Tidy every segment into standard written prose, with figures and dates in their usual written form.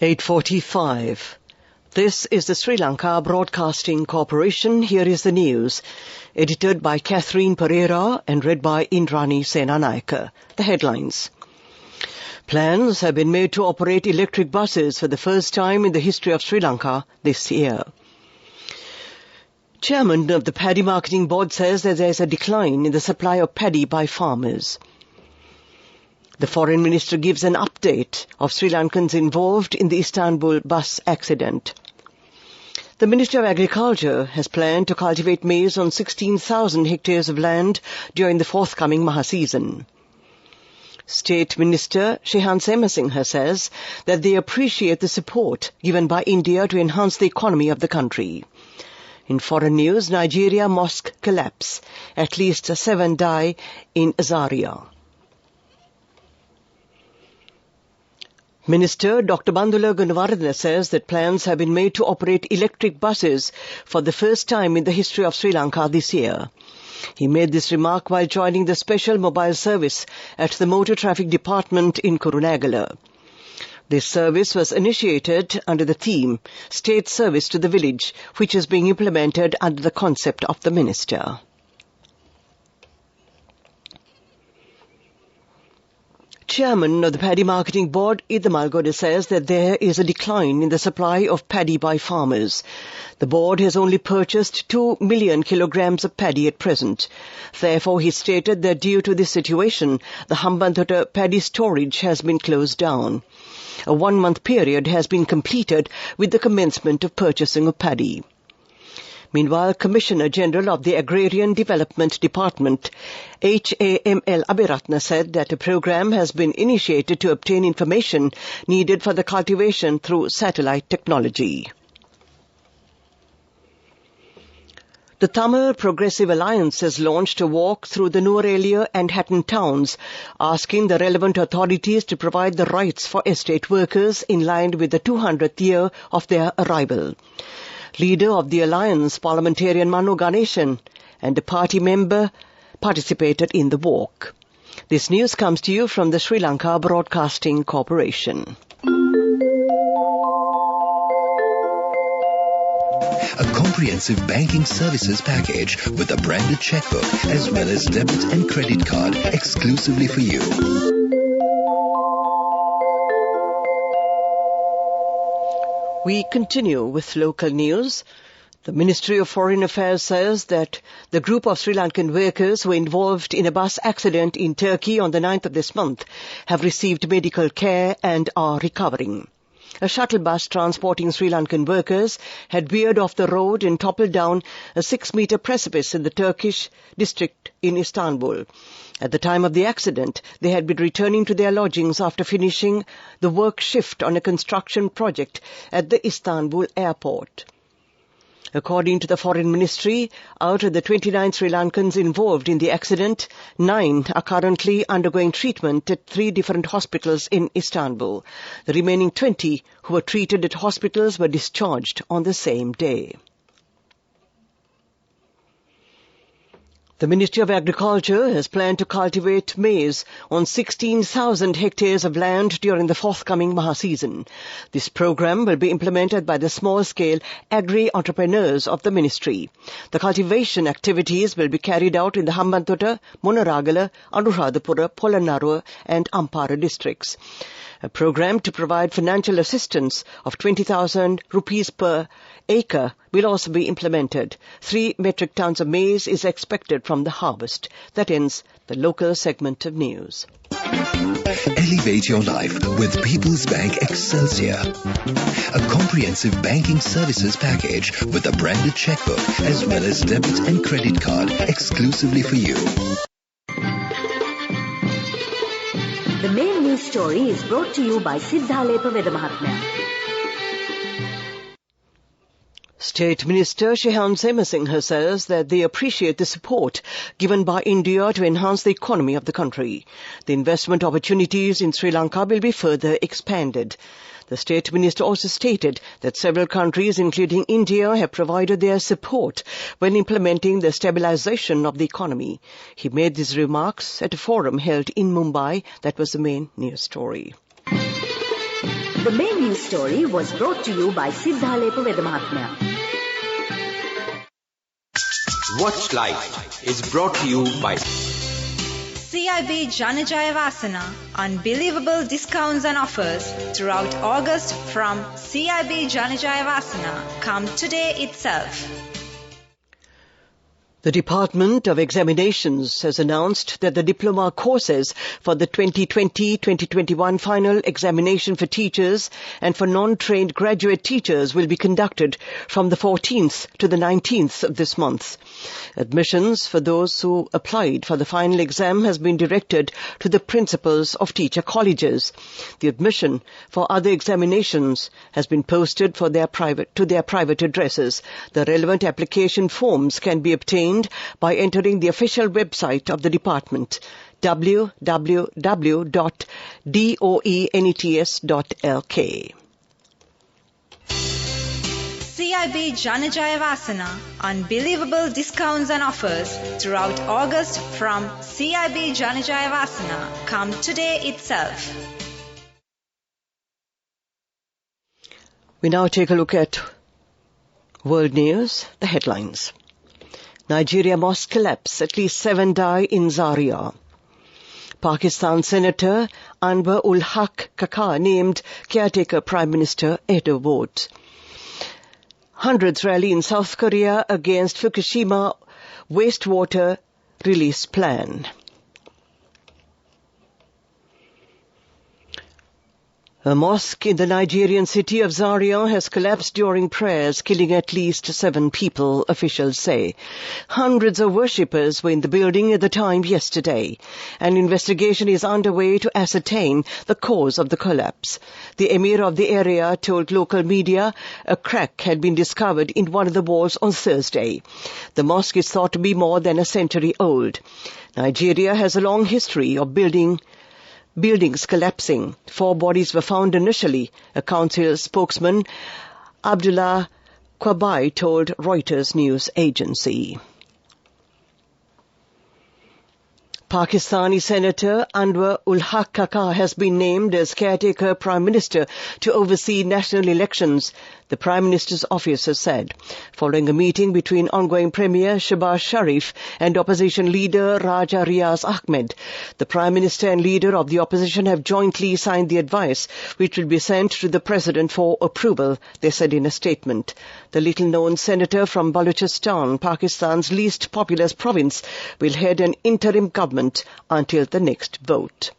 8:45. This is the Sri Lanka Broadcasting Corporation. Here is the news, edited by Catherine Pereira and read by Indrani Senanayaka. The headlines. Plans have been made to operate electric buses for the first time in the history of Sri Lanka this year. Chairman of the Paddy Marketing Board says that there is a decline in the supply of paddy by farmers. The Foreign Minister gives an update of Sri Lankans involved in the Istanbul bus accident. The Minister of Agriculture has planned to cultivate maize on 16,000 hectares of land during the forthcoming Maha season. State Minister Shehan Semasinghe says that they appreciate the support given by India to enhance the economy of the country. In foreign news, Nigeria mosque collapse. At least 7 die in Zaria. Minister Dr. Bandula Gunawardena says that plans have been made to operate electric buses for the first time in the history of Sri Lanka this year. He made this remark while joining the special mobile service at the Motor Traffic Department in Kurunegala. This service was initiated under the theme State Service to the Village, which is being implemented under the concept of the Minister. Chairman of the Paddy Marketing Board, Ida Malgode, says that there is a decline in the supply of paddy by farmers. The board has only purchased 2 million kilograms of paddy at present. Therefore, he stated that due to this situation, the Hambantota paddy storage has been closed down. A 1-month period has been completed with the commencement of purchasing of paddy. Meanwhile, Commissioner General of the Agrarian Development Department, HAML Abiratna, said that a program has been initiated to obtain information needed for the cultivation through satellite technology. The Tamil Progressive Alliance has launched a walk through the Nuwara and Hatton towns, asking the relevant authorities to provide the rights for estate workers in line with the 200th year of their arrival. Leader of the Alliance, Parliamentarian Manu Ganeshan, and a party member participated in the walk. This news comes to you from the Sri Lanka Broadcasting Corporation. A comprehensive banking services package with a branded checkbook as well as debit and credit card exclusively for you. We continue with local news. The Ministry of Foreign Affairs says that the group of Sri Lankan workers who were involved in a bus accident in Turkey on the 9th of this month have received medical care and are recovering. A shuttle bus transporting Sri Lankan workers had veered off the road and toppled down a 6-meter precipice in the Turkish district in Istanbul. At the time of the accident, they had been returning to their lodgings after finishing the work shift on a construction project at the Istanbul airport. According to the Foreign Ministry, out of the 29 Sri Lankans involved in the accident, 9 are currently undergoing treatment at 3 different hospitals in Istanbul. The remaining 20 who were treated at hospitals were discharged on the same day. The Ministry of Agriculture has planned to cultivate maize on 16,000 hectares of land during the forthcoming Maha season. This program will be implemented by the small-scale agri-entrepreneurs of the ministry. The cultivation activities will be carried out in the Hambantota, Monaragala, Anuradhapura, Polonnaruwa and Ampara districts. A program to provide financial assistance of 20,000 rupees per acre will also be implemented. 3 metric tons of maize is expected from the harvest. That ends the local segment of news. Elevate your life with People's Bank Excelsior. A comprehensive banking services package with a branded checkbook as well as debit and credit card exclusively for you. The main news story is brought to you by Siddhalepa Vedamahatmya. State Minister Shehan Semasinghe says that they appreciate the support given by India to enhance the economy of the country. The investment opportunities in Sri Lanka will be further expanded. The State Minister also stated that several countries, including India, have provided their support when implementing the stabilization of the economy. He made these remarks at a forum held in Mumbai. That was the main news story. The main news story was brought to you by Siddhalepa Vedamahatmya. Watch Live is brought to you by CIB Janajaya Vasana. Unbelievable discounts and offers throughout August from CIB Janajaya Vasana. Come today itself. The Department of Examinations has announced that the diploma courses for the 2020-2021 final examination for teachers and for non-trained graduate teachers will be conducted from the 14th to the 19th of this month. Admissions for those who applied for the final exam has been directed to the principals of teacher colleges. The admission for other examinations has been posted to their private addresses. The relevant application forms can be obtained by entering the official website of the department, www.doenets.lk. CIB Janajaya Vasana. Unbelievable discounts and offers throughout August from CIB Janajaya Vasana. Come today itself. We now take a look at world news, the headlines. Nigeria mosque collapse, at least 7 die in Zaria. Pakistan Senator Anwar ul Haq Kaka named caretaker Prime Minister ahead of vote. Hundreds rally in South Korea against Fukushima wastewater release plan. A mosque in the Nigerian city of Zaria has collapsed during prayers, killing at least 7 people, officials say. Hundreds of worshippers were in the building at the time yesterday. An investigation is underway to ascertain the cause of the collapse. The emir of the area told local media a crack had been discovered in one of the walls on Thursday. The mosque is thought to be more than a century old. Nigeria has a long history of buildings collapsing. 4 bodies were found initially, a council spokesman, Abdullah Kwabai, told Reuters news agency. Pakistani Senator Anwar ul Haq Kaka has been named as caretaker Prime Minister to oversee national elections, the Prime Minister's office has said, following a meeting between ongoing Premier Shehbaz Sharif and opposition leader Raja Riaz Ahmed. The Prime Minister and leader of the opposition have jointly signed the advice, which will be sent to the President for approval, they said in a statement. The little-known senator from Balochistan, Pakistan's least populous province, will head an interim government until the next vote.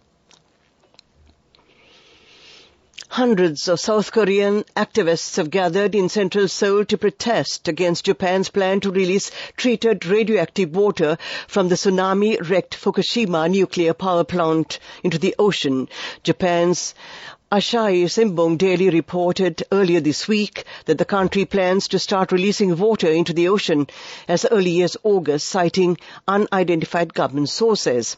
Hundreds of South Korean activists have gathered in central Seoul to protest against Japan's plan to release treated radioactive water from the tsunami-wrecked Fukushima nuclear power plant into the ocean. Japan's Asahi Shimbun Daily reported earlier this week that the country plans to start releasing water into the ocean as early as August, citing unidentified government sources.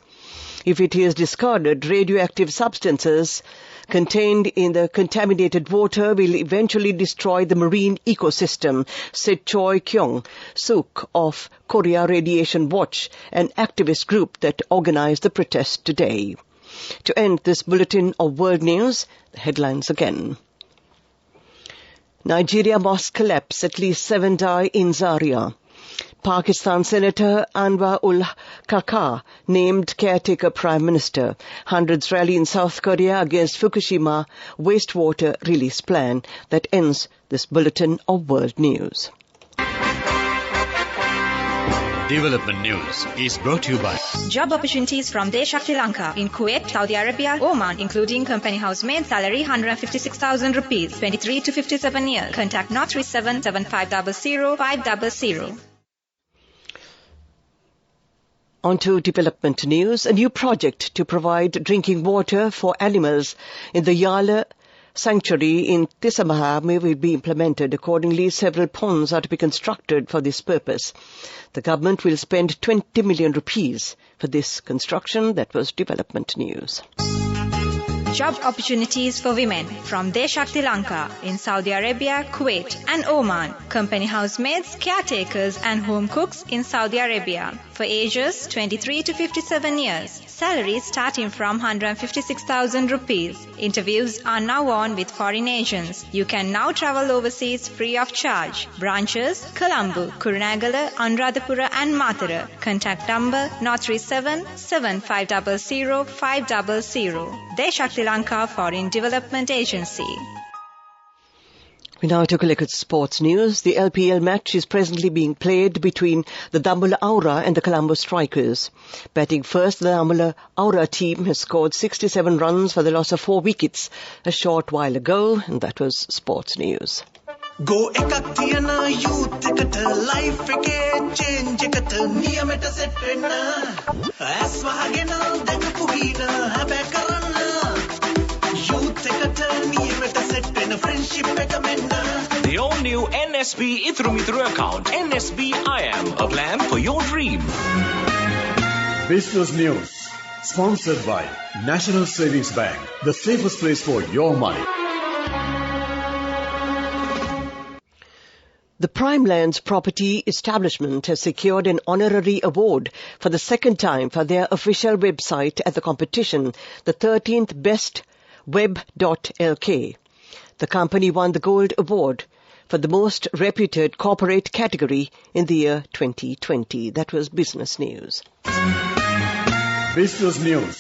If it is discarded, radioactive substances contained in the contaminated water will eventually destroy the marine ecosystem, said Choi Kyung-suk of Korea Radiation Watch, an activist group that organized the protest today. To end this bulletin of world news, the headlines again. Nigeria mosque collapse, at least 7 die in Zaria. Pakistan Senator Anwar ul Kaka named caretaker Prime Minister. Hundreds rally in South Korea against Fukushima wastewater release plan. That ends this bulletin of world news. Development News is brought to you by Job opportunities from Desha Sri Lanka in Kuwait, Saudi Arabia, Oman, including company house main salary 156,000 rupees, 23 to 57 years. Contact 037 7500 500. On to development news. A new project to provide drinking water for animals in the Yala sanctuary in Tisamaha will be implemented. Accordingly, several ponds are to be constructed for this purpose. The government will spend 20 million rupees for this construction. That was development news. job opportunities for women from Deshakti Lanka in Saudi Arabia, Kuwait and Oman. Company housemaids, caretakers and home cooks in Saudi Arabia for ages 23 to 57 years. Salary starting from 156,000 rupees. Interviews are now on with foreign agents. You can now travel overseas free of charge. Branches: Colombo, Kurunegala, Anuradhapura and Mathura. Contact number 037 7500 500. Deshakti Lanka Foreign Development Agency. We now took a look at sports news. The LPL match is presently being played between the Dambulla Aura and the Colombo Strikers. Batting first, the Dambulla Aura team has scored 67 runs for the loss of 4 wickets a short while ago, and that was sports news. Go ekak thiyana youth eකට life එකේ change එකට නියමෙට set වෙන්න ඇස් වහගෙන දැකපු හීන හැබැ කරන්න youth එකට නියමෙට set වෙන friendship එක මෙන්න. The all new NSB Ithru account. NSB IM, a plan for your dream. Business News, sponsored by National Savings Bank, the safest place for your money. The Prime Lands Property Establishment has secured an honorary award for the second time for their official website at the competition, the 13th Best Web.lk. The company won the Gold Award for the most reputed corporate category in the year 2020. That was Business News. Business News,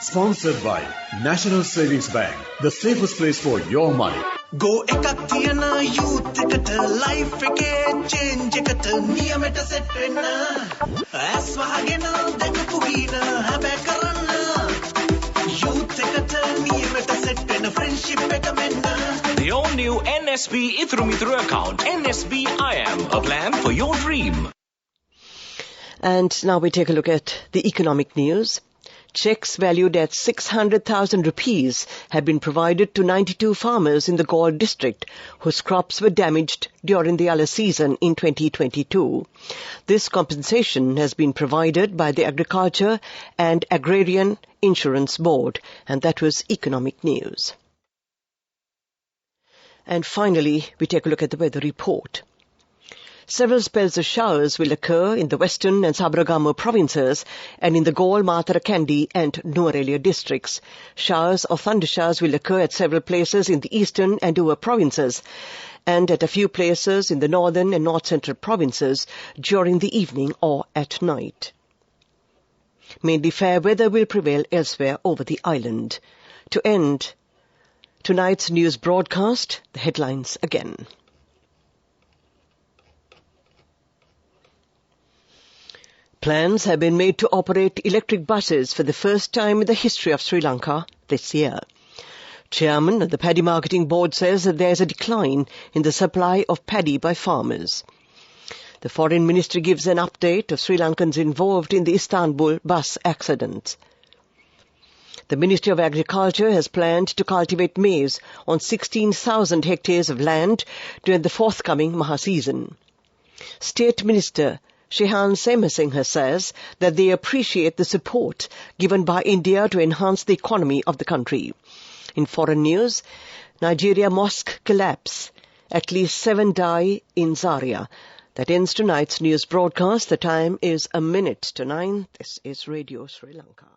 sponsored by National Savings Bank, the safest place for your money. Go ekak thiyana youth eකට life එකේ change එකට නියමෙට set වෙන්න ඇස් වහගෙන දැකපු හීන හැබැ කරන්න youth එකට නියමෙට set වෙන friendship එක මෙන්න. The all new NSB Ithru account. NSB IM, a plan for your dream. And now we take a look at the economic news. Cheques valued at 600,000 rupees have been provided to 92 farmers in the Galle district whose crops were damaged during the Ala season in 2022. This compensation has been provided by the Agriculture and Agrarian Insurance Board, and that was economic news. And finally, we take a look at the weather report. Several spells of showers will occur in the western and Sabaragamu provinces and in the Galle, Mathura, Kandy and Nuwara districts. Showers or thundershowers will occur at several places in the eastern and Uva provinces and at a few places in the northern and north-central provinces during the evening or at night. Mainly fair weather will prevail elsewhere over the island. To end tonight's news broadcast, the headlines again. Plans have been made to operate electric buses for the first time in the history of Sri Lanka this year. Chairman of the Paddy Marketing Board says that there is a decline in the supply of paddy by farmers. The Foreign Ministry gives an update of Sri Lankans involved in the Istanbul bus accident. The Ministry of Agriculture has planned to cultivate maize on 16,000 hectares of land during the forthcoming Maha season. State Minister Shehan Semasinghe says that they appreciate the support given by India to enhance the economy of the country. In foreign news, Nigeria mosque collapse. At least 7 die in Zaria. That ends tonight's news broadcast. The time is 9:01. This is Radio Sri Lanka.